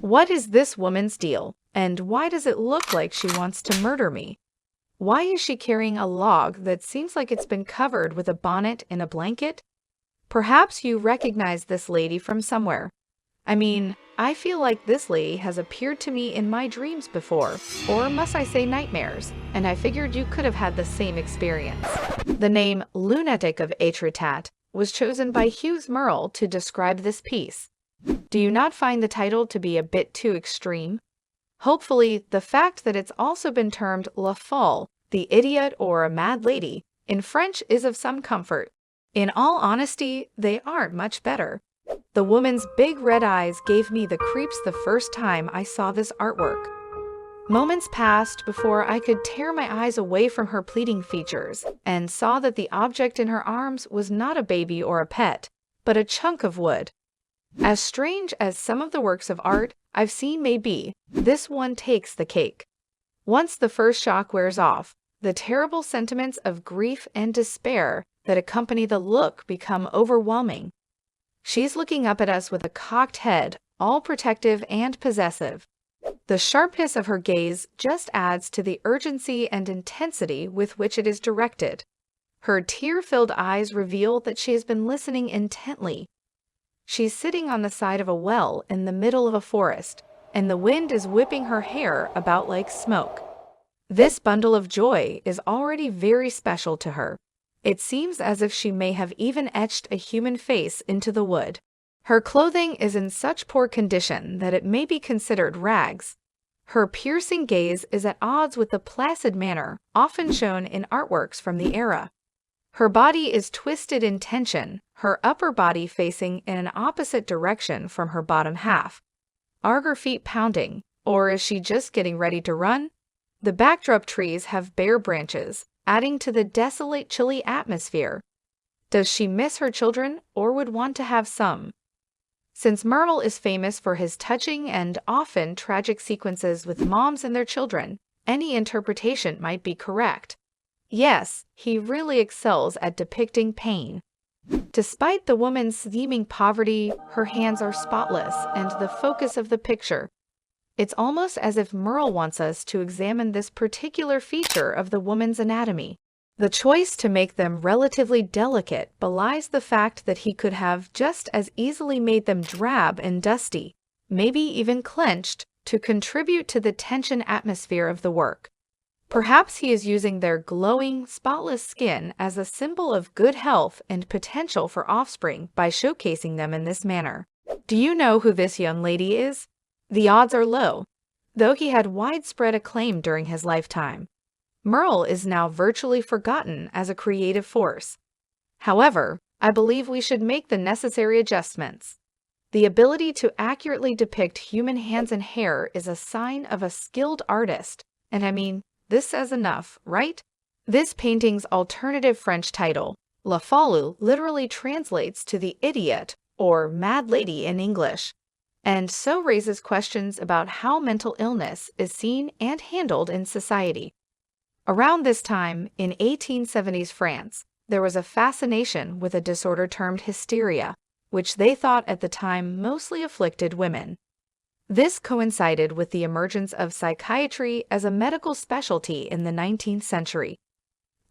What is this woman's deal, and why does it look like she wants to murder me? Why is she carrying a log that seems like it's been covered with a bonnet and a blanket? Perhaps you recognize this lady from somewhere. I mean, I feel like this lady has appeared to me in my dreams before, or must I say nightmares, and I figured you could have had the same experience. The name Lunatic of Étretat was chosen by Hugues Merle to describe this piece. Do you not find the title to be a bit too extreme? Hopefully, the fact that it's also been termed la folle, the idiot or a mad lady, in French is of some comfort. In all honesty, they aren't much better. The woman's big red eyes gave me the creeps the first time I saw this artwork. Moments passed before I could tear my eyes away from her pleading features and saw that the object in her arms was not a baby or a pet, but a chunk of wood. As strange as some of the works of art I've seen may be, this one takes the cake. Once the first shock wears off, the terrible sentiments of grief and despair that accompany the look become overwhelming. She's looking up at us with a cocked head, all protective and possessive. The sharpness of her gaze just adds to the urgency and intensity with which it is directed. Her tear-filled eyes reveal that she has been listening intently. She's sitting on the side of a well in the middle of a forest, and the wind is whipping her hair about like smoke. This bundle of joy is already very special to her. It seems as if she may have even etched a human face into the wood. Her clothing is in such poor condition that it may be considered rags. Her piercing gaze is at odds with the placid manner often shown in artworks from the era. Her body is twisted in tension, her upper body facing in an opposite direction from her bottom half. Are her feet pounding, or is she just getting ready to run? The backdrop trees have bare branches, adding to the desolate, chilly atmosphere. Does she miss her children, or would want to have some? Since Merle is famous for his touching and often tragic sequences with moms and their children, any interpretation might be correct. Yes, he really excels at depicting pain. Despite the woman's seeming poverty, her hands are spotless and the focus of the picture. It's almost as if Merle wants us to examine this particular feature of the woman's anatomy. The choice to make them relatively delicate belies the fact that he could have just as easily made them drab and dusty, maybe even clenched, to contribute to the tension atmosphere of the work. Perhaps he is using their glowing, spotless skin as a symbol of good health and potential for offspring by showcasing them in this manner. Do you know who this young lady is? The odds are low, though he had widespread acclaim during his lifetime. Merle is now virtually forgotten as a creative force. However, I believe we should make the necessary adjustments. The ability to accurately depict human hands and hair is a sign of a skilled artist, and I mean, this says enough, right? This painting's alternative French title, La Folle, literally translates to the idiot or mad lady in English, and so raises questions about how mental illness is seen and handled in society. Around this time, in 1870s France, there was a fascination with a disorder termed hysteria, which they thought at the time mostly afflicted women. This coincided with the emergence of psychiatry as a medical specialty in the 19th century.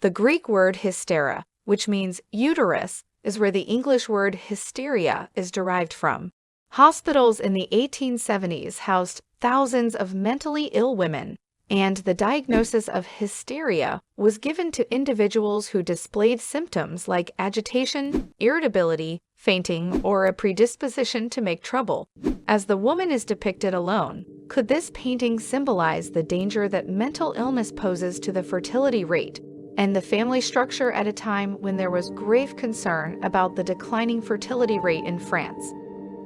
The Greek word hystera, which means uterus, is where the English word hysteria is derived from. Hospitals in the 1870s housed thousands of mentally ill women, and the diagnosis of hysteria was given to individuals who displayed symptoms like agitation, irritability, fainting, or a predisposition to make trouble. As the woman is depicted alone, could this painting symbolize the danger that mental illness poses to the fertility rate and the family structure at a time when there was grave concern about the declining fertility rate in France,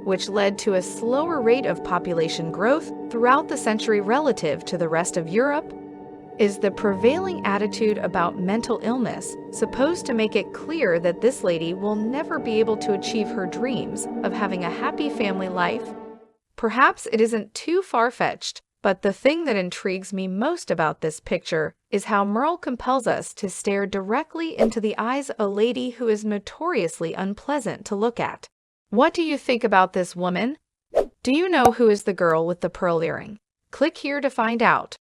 which led to a slower rate of population growth throughout the century relative to the rest of Europe? Is the prevailing attitude about mental illness supposed to make it clear that this lady will never be able to achieve her dreams of having a happy family life? Perhaps it isn't too far-fetched, but the thing that intrigues me most about this picture is how Merle compels us to stare directly into the eyes of a lady who is notoriously unpleasant to look at. What do you think about this woman? Do you know who is the girl with the pearl earring? Click here to find out.